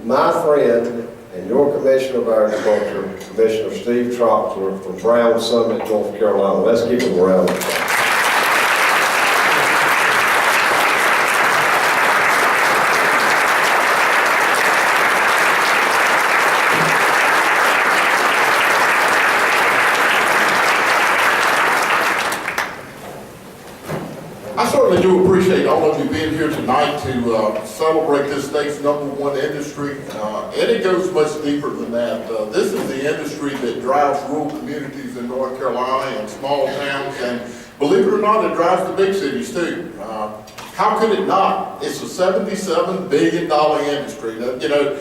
my friend and your Commissioner of Agriculture, Commissioner Steve Troxler from Brown Summit, North Carolina. Let's give him a round of applause. I certainly do appreciate all of you being here tonight to celebrate this state's #1 industry. And it goes much deeper than that. This is the industry that drives rural communities in North Carolina and small towns, and believe it or not, it drives the big cities too. How could it not? It's a $77 billion industry. Now, you know,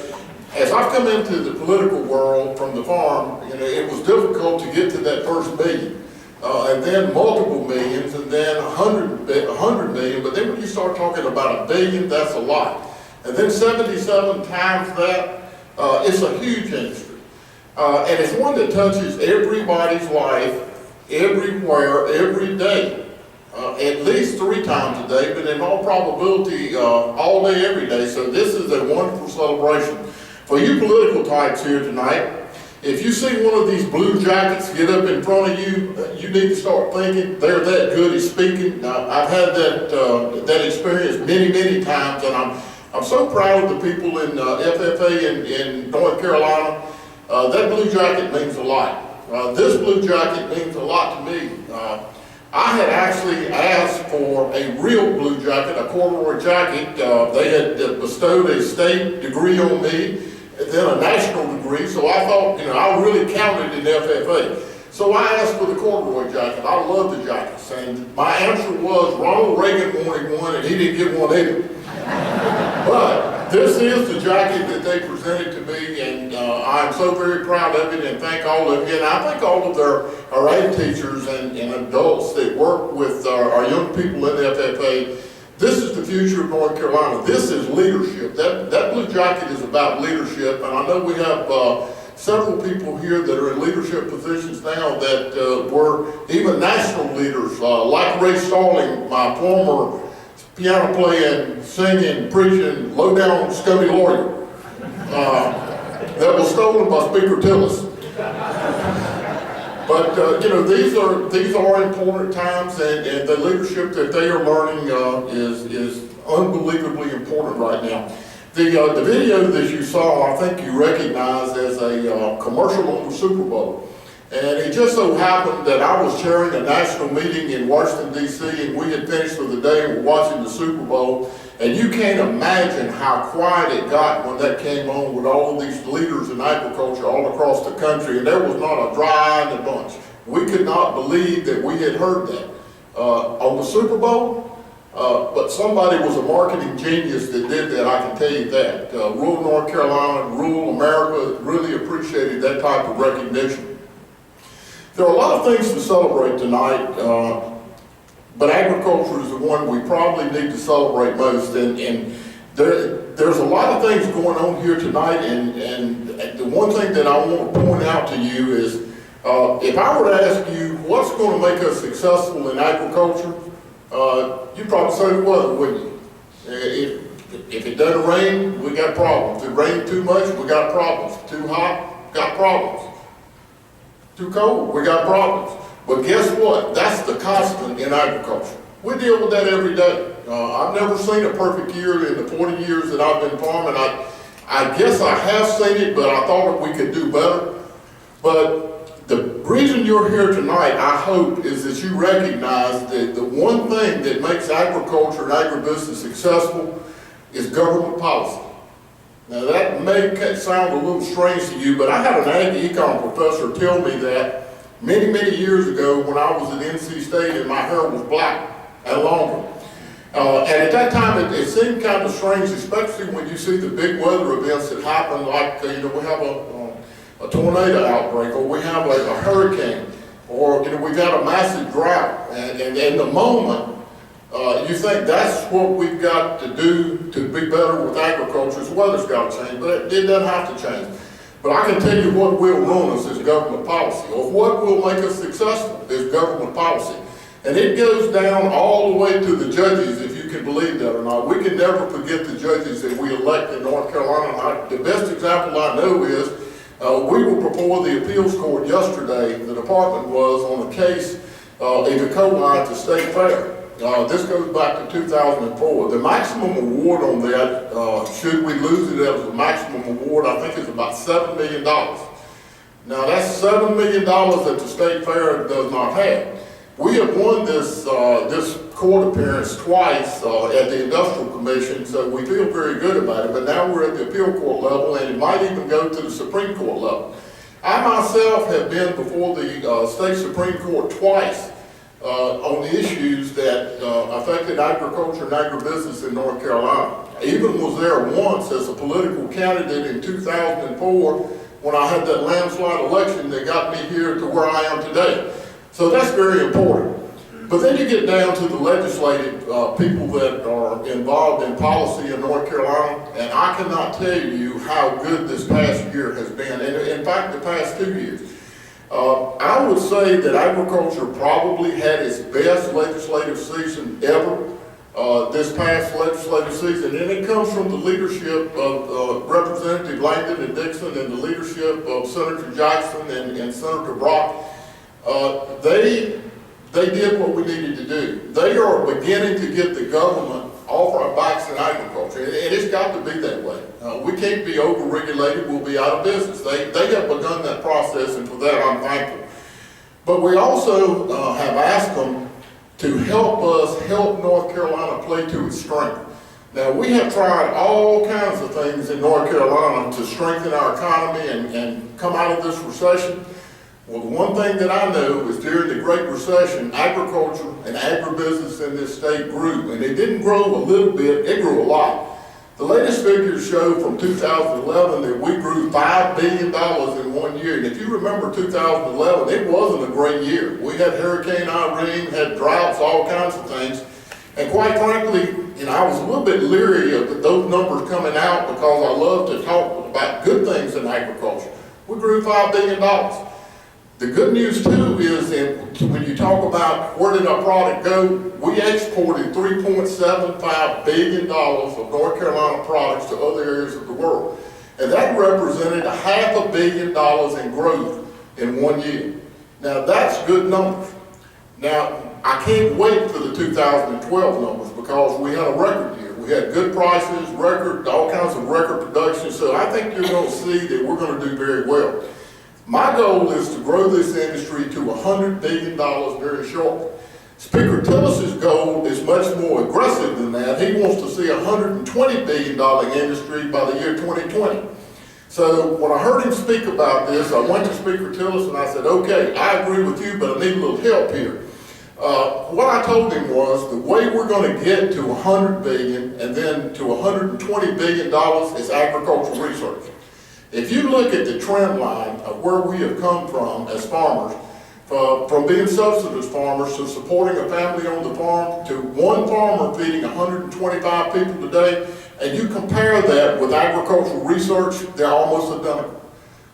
as I've come into the political world from the farm, you know, it was difficult to get to that first billion. And then multiple millions, and then 100 million, but then when you start talking about $1 billion, that's a lot. And then 77 times that, it's a huge industry. And it's one that touches everybody's life, everywhere, every day. At least 3 times a day, but in all probability, all day, every day. So this is a wonderful celebration. For you political types here tonight, if you see one of these blue jackets get up in front of you, you need to start thinking they're that good at speaking. I've had that experience many, many times, and I'm so proud of the people in FFA in North Carolina. That blue jacket means a lot. This blue jacket means a lot to me. I had actually asked for a real blue jacket, a corduroy jacket. They had bestowed a state degree on me, and then a national degree, so I thought, you know, I really counted in FFA. So I asked for the corduroy jacket. I love the jackets, and my answer was Ronald Reagan wanted one, and he didn't get one either. But this is the jacket that they presented to me, and I'm so very proud of it, and thank all of you. And I thank all of our ag teachers and adults that work with our young people in FFA. This is the future of North Carolina. This is leadership. That blue jacket is about leadership, and I know we have several people here that are in leadership positions now that were even national leaders, like Ray Starling, my former piano playing, singing, preaching, low-down scummy lawyer that was stolen by Speaker Tillis. But you know, these are important times, and the leadership that they are learning is unbelievably important right now. The video that you saw, I think you recognized as a commercial on the Super Bowl. And it just so happened that I was chairing a national meeting in Washington, D.C., and we had finished for the day and were watching the Super Bowl. And you can't imagine how quiet it got when that came on with all of these leaders in agriculture all across the country. And there was not a dry eye in the bunch. We could not believe that we had heard that on the Super Bowl. But somebody was a marketing genius that did that, I can tell you that. Rural North Carolina, rural America really appreciated that type of recognition. There are a lot of things to celebrate tonight, but agriculture is the one we probably need to celebrate most. And there's a lot of things going on here tonight, and the one thing that I want to point out to you is, if I were to ask you what's going to make us successful in agriculture, you'd probably say the weather, wouldn't you? If it doesn't rain, we got problems. If it rains too much, we got problems. Too hot, got problems. Too cold, we got problems. But guess what? That's the constant in agriculture. We deal with that every day. I've never seen a perfect year in the 40 years that I've been farming. I guess I have seen it, but I thought we could do better. But the reason you're here tonight, I hope, is that you recognize that the one thing that makes agriculture and agribusiness successful is government policy. Now that may sound a little strange to you, but I had an ag econ professor tell me that many, many years ago when I was at NC State and my hair was black and longer. And at that time it seemed kind of strange, especially when you see the big weather events that happen, like we have a tornado outbreak, or we have a hurricane, or we've got a massive drought. And in the moment, you think that's what we've got to do to be better with agriculture. The weather's got to change, but it doesn't have to change. But I can tell you what will ruin us is government policy, or what will make us successful is government policy. And it goes down all the way to the judges, if you can believe that or not. We can never forget the judges that we elect in North Carolina. The best example I know is we were before the appeals court yesterday. The department was on a case in the co-line at the state fair. This goes back to 2004. The maximum award on that, should we lose it as a maximum award, I think is about $7 million. Now that's $7 million that the state fair does not have. We have won this court appearance twice at the Industrial Commission, so we feel very good about it, but now we're at the appeal court level, and it might even go to the Supreme Court level. I myself have been before the state Supreme Court twice on the issues that affected agriculture and agribusiness in North Carolina. I even was there once as a political candidate in 2004 when I had that landslide election that got me here to where I am today. So that's very important. But then you get down to the legislative people that are involved in policy in North Carolina, and I cannot tell you how good this past year has been, and in fact the past 2 years. I would say that agriculture probably had its best legislative season ever this past legislative season, and it comes from the leadership of Representative Langdon and Dixon and the leadership of Senator Johnston and Senator Brock. They did what we needed to do. They are beginning to get the government off our backs in agriculture, and it's got to be that way. We can't be over-regulated, we'll be out of business. They have begun that process, and for that I'm thankful. But we also have asked them to help us help North Carolina play to its strength. Now, we have tried all kinds of things in North Carolina to strengthen our economy and come out of this recession. Well, the one thing that I know is during the Great Recession, agriculture and agribusiness in this state grew, and it didn't grow a little bit, it grew a lot. The latest figures show from 2011 that we grew $5 billion in 1 year, and if you remember 2011, it wasn't a great year. We had Hurricane Irene, had droughts, all kinds of things, and quite frankly, I was a little bit leery of those numbers coming out because I love to talk about good things in agriculture. We grew $5 billion. The good news too is that when you talk about where did our product go, we exported $3.75 billion of North Carolina products to other areas of the world. And that represented $500 million in growth in 1 year. Now that's good numbers. Now I can't wait for the 2012 numbers because we had a record year. We had good prices, all kinds of record production. So I think you're going to see that we're going to do very well. My goal is to grow this industry to $100 billion very shortly. Speaker Tillis's goal is much more aggressive than that. He wants to see a $120 billion industry by the year 2020. So when I heard him speak about this, I went to Speaker Tillis and I said, okay, I agree with you, but I need a little help here. What I told him was the way we're going to get to $100 billion and then to $120 billion is agricultural research. If you look at the trend line of where we have come from as farmers, from being subsistence farmers to supporting a family on the farm to one farmer feeding 125 people today, and you compare that with agricultural research, they're almost identical.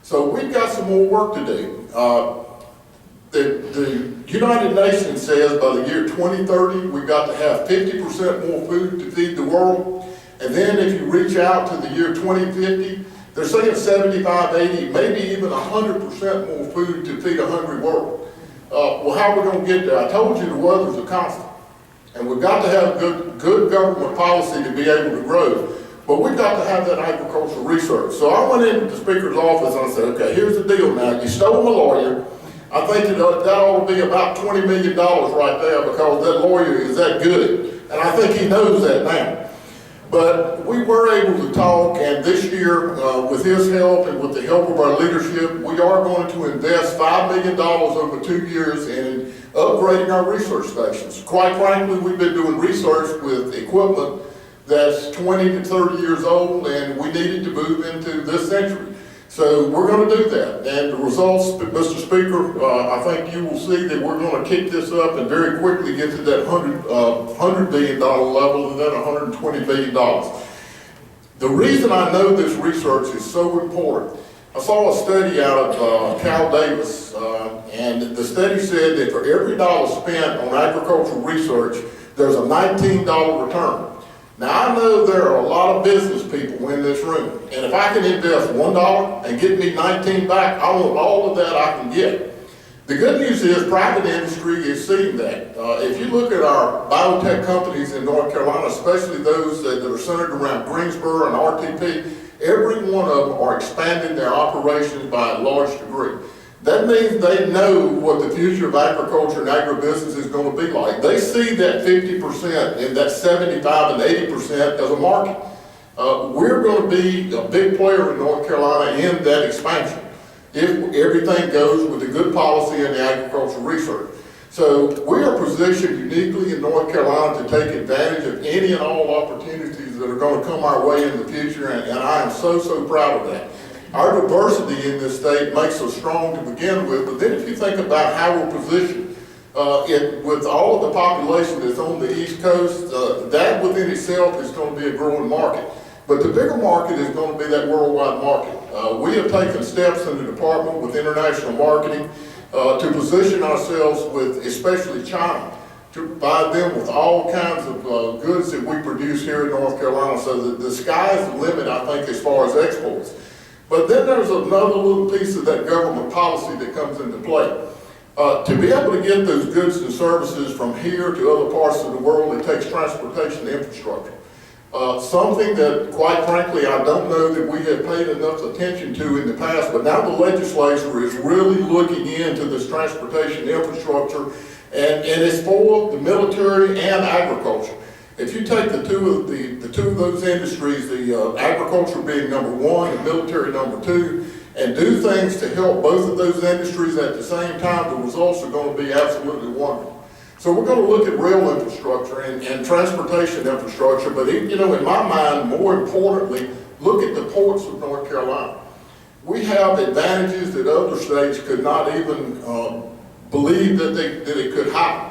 So we've got some more work to do. The United Nations says by the year 2030, we've got to have 50% more food to feed the world. And then if you reach out to the year 2050, they're saying 75, 80, maybe even 100% more food to feed a hungry world. Well, how are we going to get there? I told you the weather's a constant. And we've got to have good government policy to be able to grow. But we've got to have that agricultural research. So I went into the Speaker's office and I said, okay, here's the deal now. You stole my lawyer. I think that ought to be about $20 million right there because that lawyer is that good. And I think he knows that now. But we were able to talk, and this year, with his help and with the help of our leadership, we are going to invest $5 million over 2 years in upgrading our research stations. Quite frankly, we've been doing research with equipment that's 20 to 30 years old, and we needed to move into this century. So we're going to do that. And the results, Mr. Speaker, I think you will see that we're going to kick this up and very quickly get to that $100 billion level and then $120 billion. The reason I know this research is so important, I saw a study out of Cal Davis, and the study said that for every dollar spent on agricultural research, there's a $19 return. Now, I know there are a lot of business people in this room, and if I can invest $1 and get me 19 back, I want all of that I can get. The good news is private industry is seeing that. If you look at our biotech companies in North Carolina, especially those that are centered around Greensboro and RTP, every one of them are expanding their operations by a large degree. That means they know what the future of agriculture and agribusiness is going to be like. They see that 50% and that 75 and 80% as a market. We're going to be a big player in North Carolina in that expansion, if everything goes with a good policy in the agricultural research. So we are positioned uniquely in North Carolina to take advantage of any and all opportunities that are going to come our way in the future, and I am so, so proud of that. Our diversity in this state makes us strong to begin with, but then if you think about how we're positioned, with all of the population that's on the East Coast, that within itself is going to be a growing market. But the bigger market is going to be that worldwide market. We have taken steps in the department with international marketing to position ourselves with especially China, to provide them with all kinds of goods that we produce here in North Carolina, so that the sky is the limit, I think, as far as exports. But then there's another little piece of that government policy that comes into play. To be able to get those goods and services from here to other parts of the world, it takes transportation infrastructure. Something that, quite frankly, I don't know that we have paid enough attention to in the past, but now the legislature is really looking into this transportation infrastructure, and it's for the military and agriculture. If you take the two of those industries, the agriculture being number one and military number two, and do things to help both of those industries at the same time, the results are going to be absolutely wonderful. So we're going to look at rail infrastructure and transportation infrastructure, but in my mind, more importantly, look at the ports of North Carolina. We have advantages that other states could not even believe that it could happen.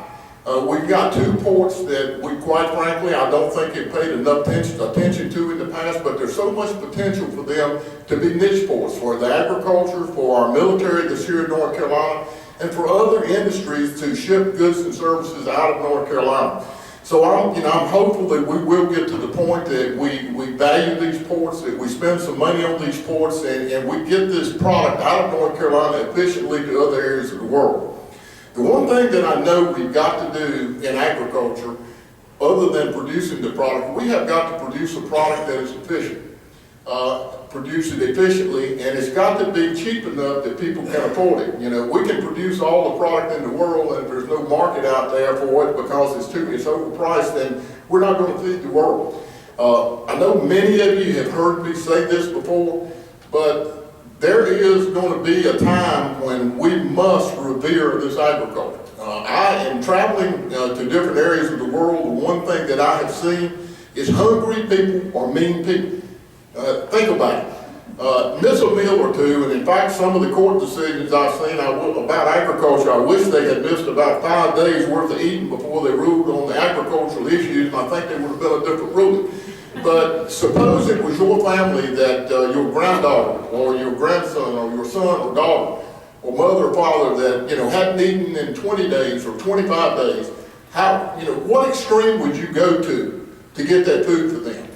We've got two ports that we, quite frankly, I don't think have paid enough attention to in the past, but there's so much potential for them to be niche ports for the agriculture, for our military that's here in North Carolina, and for other industries to ship goods and services out of North Carolina. So I'm hopeful that we will get to the point that we value these ports, that we spend some money on these ports, and we get this product out of North Carolina efficiently to other areas of the world. The one thing that I know we've got to do in agriculture, other than producing the product, we have got to produce a product that is efficient. Produce it efficiently, and it's got to be cheap enough that people can afford it. We can produce all the product in the world, and if there's no market out there for it because it's overpriced, then we're not going to feed the world. I know many of you have heard me say this before, but there is going to be a time when we must revere this agriculture. I am traveling to different areas of the world. The one thing that I have seen is hungry people or mean people. Think about it. Miss a meal or two, and in fact, some of the court decisions I've seen about agriculture, I wish they had missed about 5 days worth of eating before they ruled on the agricultural issues, and I think they would have been a different ruling. But suppose it was your family that your granddaughter or your grandson or your son or daughter or mother or father that hadn't eaten in 20 days or 25 days. What extreme would you go to get that food for them?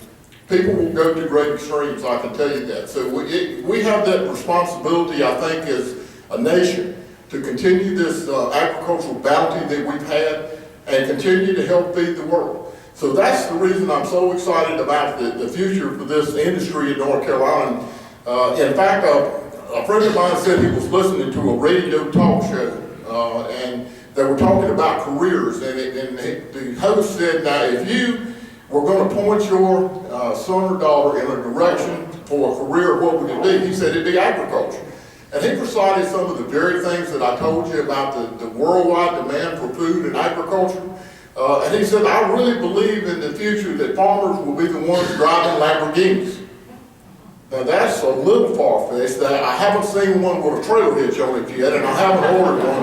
People will go to great extremes, I can tell you that. So we have that responsibility, I think, as a nation to continue this agricultural bounty that we've had and continue to help feed the world. So that's the reason I'm so excited about the future for this industry in North Carolina. In fact, a friend of mine said he was listening to a radio talk show, and they were talking about careers, and the host said, now if you were going to point your son or daughter in a direction for a career, what would it be? He said it'd be agriculture. And he recited some of the very things that I told you about the worldwide demand for food and agriculture. And he said, I really believe in the future that farmers will be the ones driving Lamborghinis. Now that's a little far-fetched. I haven't seen one with a trailer hitch on it yet, and I haven't ordered one.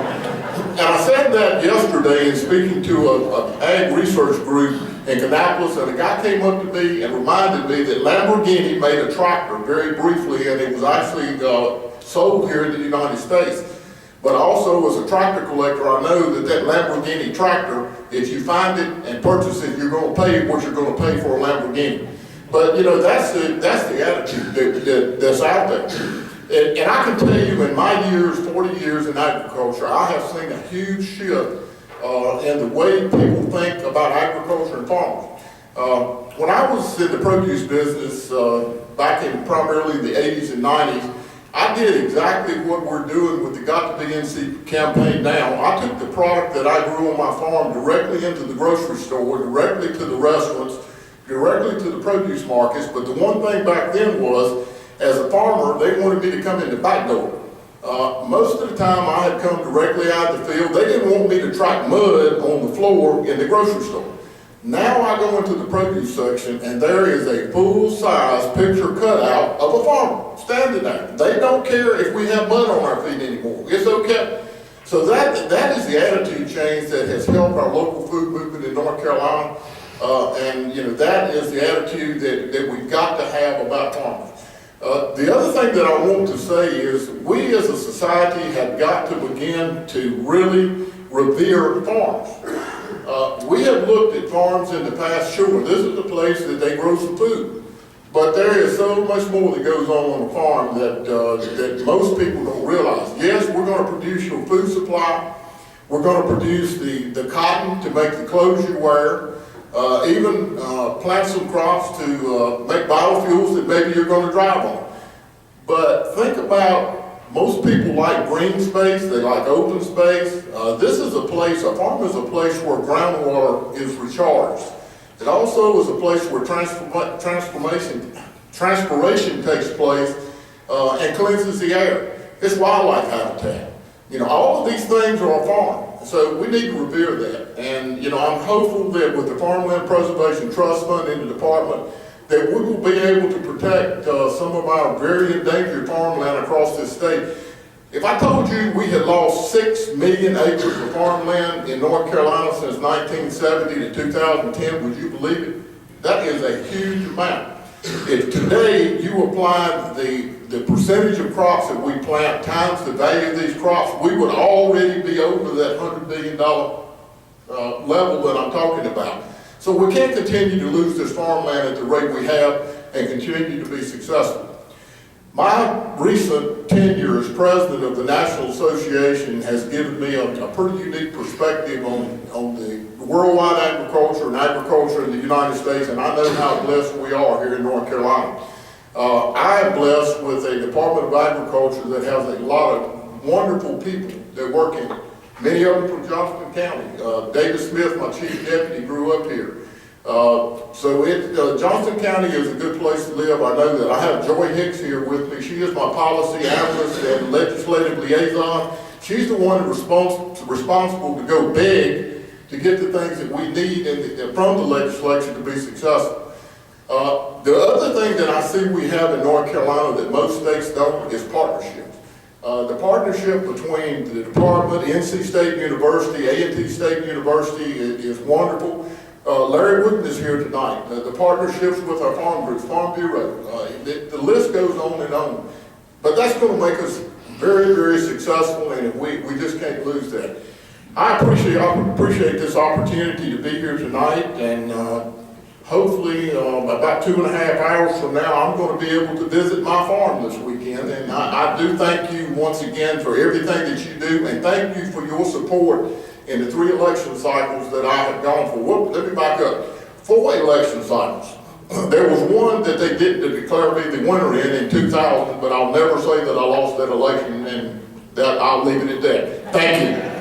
And I said that yesterday in speaking to an ag research group in Kannapolis, and a guy came up to me and reminded me that Lamborghini made a tractor very briefly, and it was actually sold here in the United States. But also as a tractor collector, I know that Lamborghini tractor, if you find it and purchase it, you're gonna pay what you're gonna pay for a Lamborghini. But you know, that's the attitude that's out there. And I can tell you in my years, 40 years in agriculture, I have seen a huge shift in the way people think about agriculture and farmers. When I was in the produce business back in primarily the 80s and 90s, I did exactly what we're doing with the Got to Be NC campaign now. I took the product that I grew on my farm directly into the grocery store, directly to the restaurants, directly to the produce markets. But the one thing back then was, as a farmer, they wanted me to come in the back door. Most of the time I had come directly out of the field. They didn't want me to track mud on the floor in the grocery store. Now I go into the produce section and there is a full-size picture cutout of a farmer standing there. They don't care if we have mud on our feet anymore. It's okay. So that is the attitude change that has helped our local food movement in North Carolina. And you know, that is the attitude that we've got to have about farmers. The other thing that I want to say is we as a society have got to begin to really revere farms. We have looked at farms in the past. Sure, this is the place that they grow some food, but there is so much more that goes on a farm that most people don't realize. Yes, we're going to produce your food supply. We're going to produce the cotton to make the clothes you wear. Even plant some crops to make biofuels that maybe you're going to drive on. But think about, most people like green space, they like open space. This is a place, a farm is a place where groundwater is recharged. It also is a place where transpiration takes place and cleanses the air. It's wildlife habitat. You know, all of these things are a farm. So we need to revere that. And, you know, I'm hopeful that with the Farmland Preservation Trust Fund in the department, that we will be able to protect some of our very endangered farmland across this state. If I told you we had lost 6 million acres of farmland in North Carolina since 1970 to 2010, would you believe it? That is a huge amount. If today you applied the percentage of crops that we plant times the value of these crops, we would already be over that $100 billion level that I'm talking about. So we can't continue to lose this farmland at the rate we have and continue to be successful. My recent tenure as president of the National Association has given me a pretty unique perspective on the worldwide agriculture and agriculture in the United States, and I know how blessed we are here in North Carolina. I am blessed with a Department of Agriculture that has a lot of wonderful people that work in it. Many of them from Johnston County. David Smith, my chief deputy, grew up here. Johnston County is a good place to live. I know that. I have Joy Hicks here with me. She is my policy analyst and legislative liaison. She's the one responsible to go big to get the things that we need from the legislature to be successful. The other thing that I see we have in North Carolina that most states don't is partnerships. The partnership between the department, NC State University, A&T State University is wonderful. Larry Wooden is here tonight. The partnerships with our farm groups, Farm Bureau, the list goes on and on. But that's going to make us very, very successful, and we just can't lose that. I appreciate this opportunity to be here tonight, and hopefully about 2.5 hours from now, I'm going to be able to visit my farm this weekend. And I do thank you once again for everything that you do, and thank you for your support in the 3 election cycles that I have gone for. Let me back up. 4 election cycles. There was one that they didn't declare me the winner in 2000, but I'll never say that I lost that election, and that I'll leave it at that. Thank you.